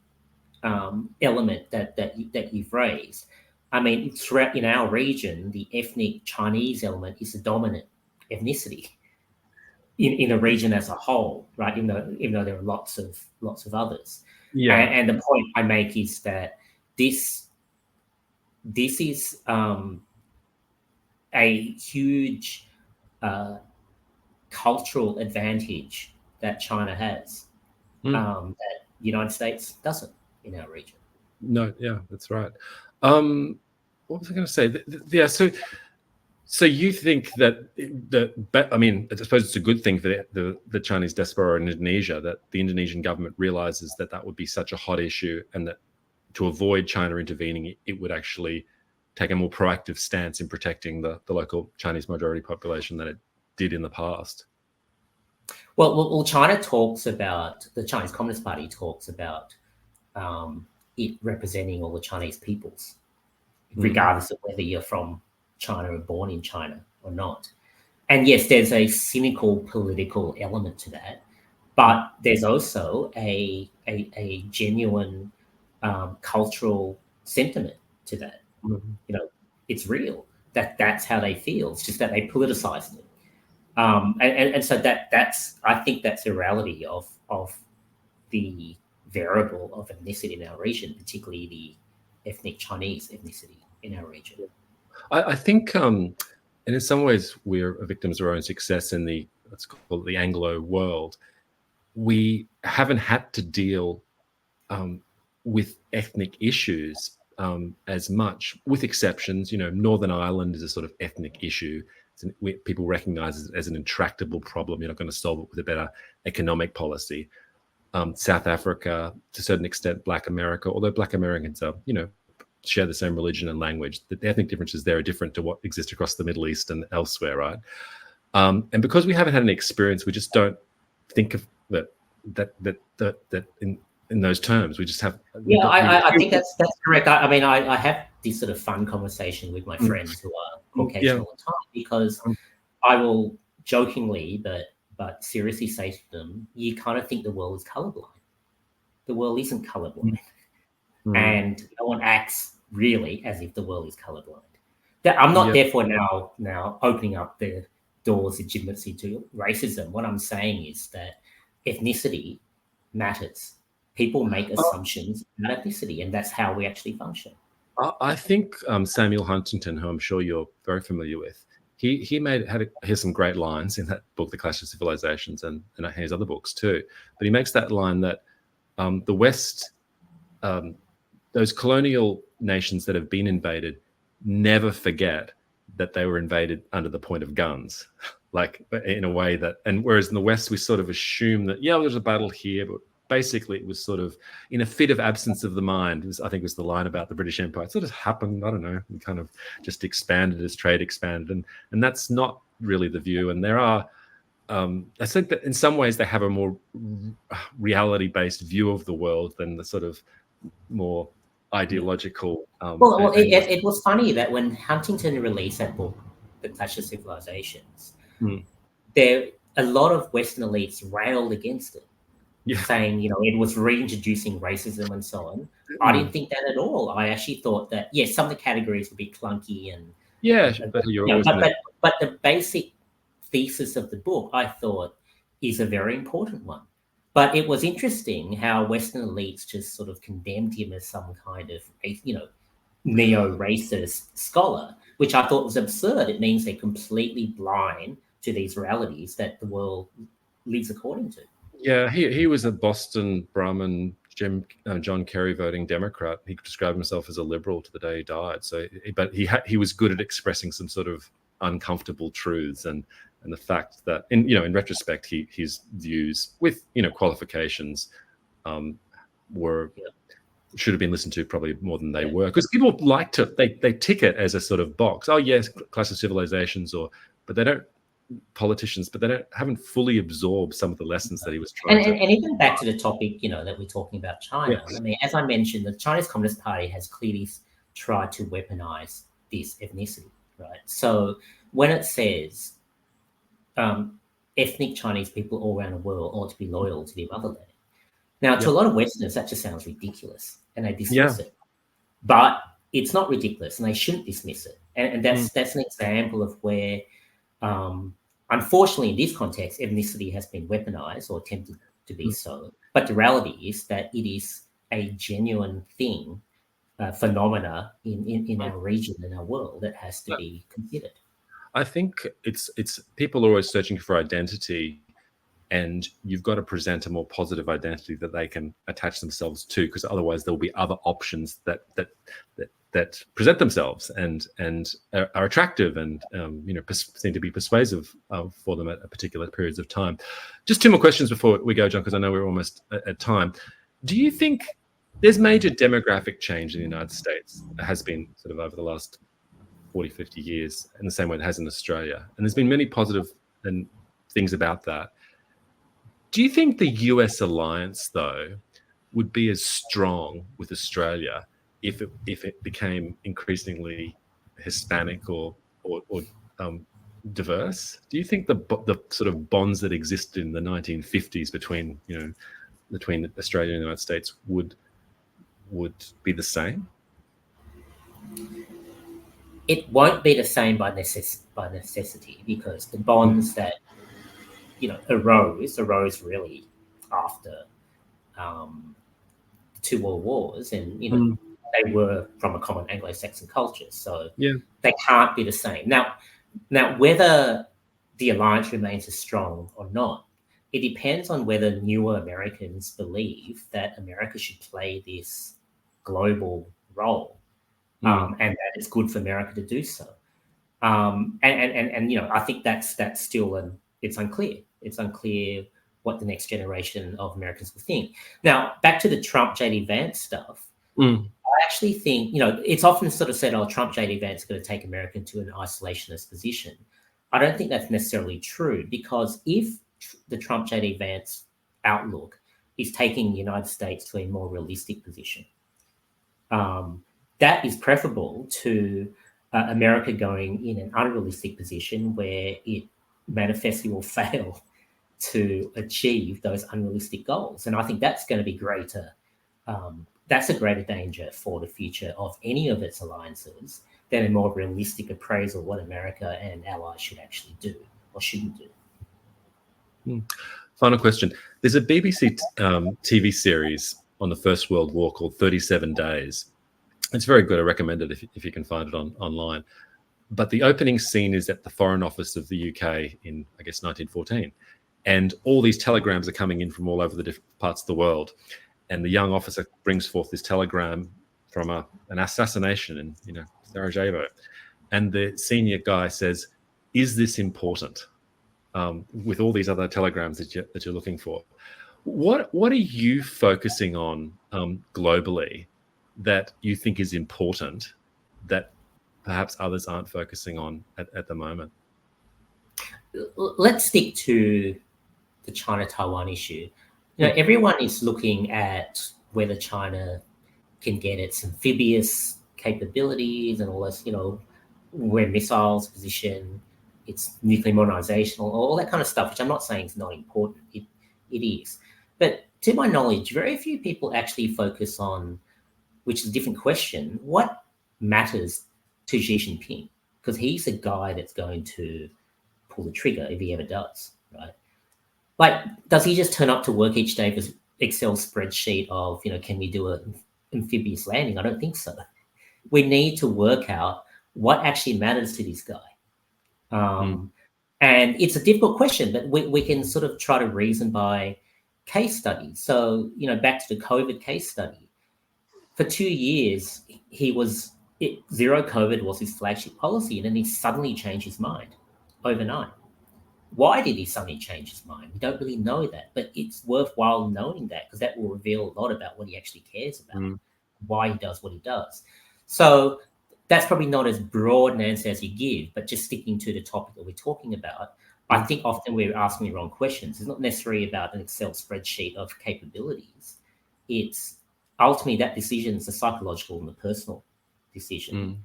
element that you've raised, I mean, throughout in our region, the ethnic Chinese element is the dominant ethnicity in the region as a whole, right? Even though there are lots of others. Yeah. And the point I make is that this is a huge cultural advantage that China has that the United States doesn't in our region. No, yeah, that's right. What was I going to say? Yeah, so you think that I mean, I suppose it's a good thing for the Chinese diaspora in Indonesia that the Indonesian government realizes that would be such a hot issue, and that to avoid China intervening, it would actually take a more proactive stance in protecting the local Chinese majority population than it did in the past. Well, China talks about, the Chinese Communist Party talks about it representing all the Chinese peoples, regardless of whether you're from China or born in China or not. And yes, there's a cynical political element to that, but there's also a genuine cultural sentiment to that. It's real. That's how they feel. It's just that they politicized it. And so that's I think that's a reality of the variable of ethnicity in our region, particularly the ethnic Chinese ethnicity in our region. I think, and in some ways, we're victims of our own success in the, let's call it the Anglo world. We haven't had to deal with ethnic issues as much, with exceptions. Northern Ireland is a sort of ethnic issue. People recognize it as an intractable problem. You're not going to solve it with a better economic policy. South Africa, to a certain extent, Black America, although Black Americans are, share the same religion and language, the ethnic differences there are different to what exists across the Middle East and elsewhere, right? And because we haven't had an experience, we just don't think of that in those terms. We just have. Yeah, I think that's correct. I mean, I have this sort of fun conversation with my friends who are Caucasian all the time, because I will jokingly but seriously say to them, you kind of think the world is colorblind. The world isn't colorblind. And no one acts really as if the world is colorblind. I'm not therefore now opening up the doors legitimacy to racism. What I'm saying is that ethnicity matters. People make assumptions about ethnicity, and that's how we actually function. I think Samuel Huntington, who I'm sure you're very familiar with, he here's some great lines in that book, The Clash of Civilizations, and his other books too. But he makes that line that the West, those colonial nations that have been invaded, never forget that they were invaded under the point of guns, like in a way that, and whereas in the West we sort of assume that there's a battle here, but basically it was sort of in a fit of absence of the mind. I think was the line about the British Empire. It sort of happened, I don't know, and kind of just expanded as trade expanded, and that's not really the view. And there are, I think that in some ways they have a more reality-based view of the world than the sort of more ideological. It was funny that when Huntington released that book, The Clash of Civilizations, a lot of Western elites railed against it, saying, it was reintroducing racism and so on. I didn't think that at all. I actually thought that, yes, some of the categories would be clunky but the basic thesis of the book, I thought, is a very important one. But it was interesting how Western elites just sort of condemned him as some kind of, neo-racist scholar, which I thought was absurd. It means they're completely blind to these realities that the world lives according to. Yeah, he was a Boston Brahmin, John Kerry voting Democrat. He described himself as a liberal to the day he died. So, but he was good at expressing some sort of uncomfortable truths, and the fact that in retrospect his views with qualifications should have been listened to probably more than they were, because people like to they tick it as a sort of box. Oh yes, Clash of Civilizations, but they don't. Politicians, but they haven't fully absorbed some of the lessons that he was trying to. And even back to the topic, that we're talking about China. I mean, as I mentioned, the Chinese Communist Party has clearly tried to weaponize this ethnicity, right? So when it says ethnic Chinese people all around the world ought to be loyal to their motherland, now to a lot of Westerners that just sounds ridiculous, and they dismiss it. But it's not ridiculous, and they shouldn't dismiss it. And that's an example of where. Unfortunately, in this context, ethnicity has been weaponized or attempted to be so. But the reality is that it is a genuine thing, phenomena in our region, in our world, that has to be considered. I think it's people are always searching for identity, and you've got to present a more positive identity that they can attach themselves to, because otherwise there will be other options that present themselves and are attractive and seem to be persuasive for them at particular periods of time. Just two more questions before we go, John, because I know we're almost at time. Do you think there's major demographic change in the United States? It has been sort of over the last 40, 50 years in the same way it has in Australia. And there's been many positive things about that. Do you think the US alliance, though, would be as strong with Australia if it became increasingly Hispanic or diverse? Do you think the sort of bonds that existed in the 1950s between Australia and the United States would be the same? It won't be the same by necessity, because the bonds that arose really after two world wars, and they were from a common Anglo-Saxon culture, so they can't be the same. Now, whether the alliance remains as strong or not, it depends on whether newer Americans believe that America should play this global role, and that it's good for America to do so. And I think that's still it's unclear. It's unclear what the next generation of Americans will think. Now, back to the Trump JD Vance stuff. I actually think, it's often sort of said, oh, Trump JD Vance is going to take America into an isolationist position. I don't think that's necessarily true, because if the Trump JD Vance outlook is taking the United States to a more realistic position, that is preferable to America going in an unrealistic position where it manifestly will fail to achieve those unrealistic goals. And I think that's going to be greater. That's a greater danger for the future of any of its alliances than a more realistic appraisal of what America and allies should actually do or shouldn't do. Final question. There's a BBC TV series on the First World War called 37 Days. It's very good. I recommend it if you can find it online. But the opening scene is at the Foreign Office of the UK in, I guess, 1914. And all these telegrams are coming in from all over the different parts of the world. And the young officer brings forth this telegram from an assassination in, Sarajevo. And the senior guy says, "Is this important?" With all these other telegrams that you're looking for. What are you focusing on globally that you think is important that perhaps others aren't focusing on at the moment? Let's stick to the China-Taiwan issue. Everyone is looking at whether China can get its amphibious capabilities and all this, where missiles position, its nuclear modernization, all that kind of stuff, which I'm not saying is not important. It is. But to my knowledge, very few people actually focus on, which is a different question, what matters to Xi Jinping? Because he's the guy that's going to pull the trigger if he ever does, right? Like, does he just turn up to work each day with Excel spreadsheet of, can we do an amphibious landing? I don't think so. We need to work out what actually matters to this guy. And it's a difficult question, but we can sort of try to reason by case studies. So, back to the COVID case study. For 2 years, zero COVID was his flagship policy, and then he suddenly changed his mind overnight. Why did he suddenly change his mind? We don't really know that, but it's worthwhile knowing that, because that will reveal a lot about what he actually cares about, why he does what he does. So that's probably not as broad an answer as you give, but just sticking to the topic that we're talking about, I think often we're asking the wrong questions. It's not necessarily about an Excel spreadsheet of capabilities. It's ultimately that decision is a psychological and a personal decision.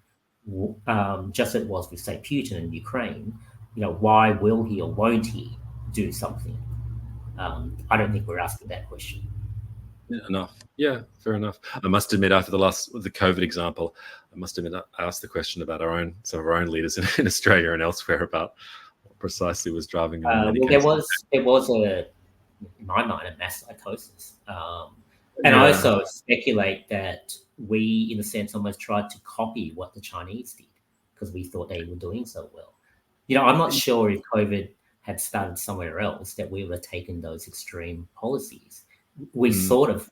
Just as it was with, say, Putin in Ukraine. Why will he or won't he do something? I don't think we're asking that question. Yeah, fair enough. I must admit, after the COVID example, I asked the question about some of our own leaders in Australia and elsewhere about what precisely was driving them. There was in my mind, a mass psychosis. And I also speculate that we, in a sense, almost tried to copy what the Chinese did because we thought they were doing so well. I'm not sure if COVID had started somewhere else that we would have taken those extreme policies. We sort of,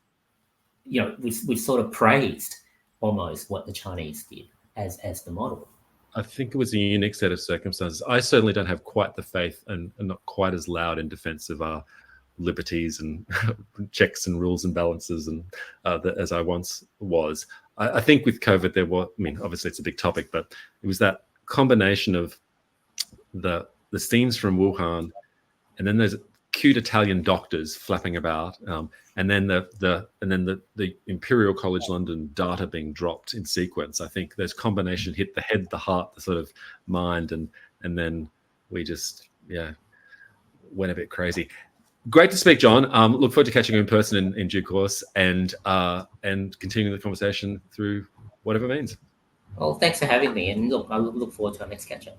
we sort of praised almost what the Chinese did as the model. I think it was a unique set of circumstances. I certainly don't have quite the faith and not quite as loud in defense of our liberties and checks and rules and balances and as I once was. I think with COVID obviously it's a big topic, but it was that combination of the scenes from Wuhan, and then there's cute Italian doctors flapping about, and then the Imperial College London data being dropped in sequence. I think those combination hit the head, the heart, the sort of mind, and then we just went a bit crazy. Great to speak, John. Look forward to catching you in person in due course, and continuing the conversation through whatever means. Well, thanks for having me, and I look forward to our next catch up.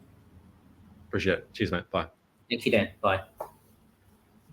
Appreciate it. Cheers, mate. Bye. Thank you, Dan. Bye.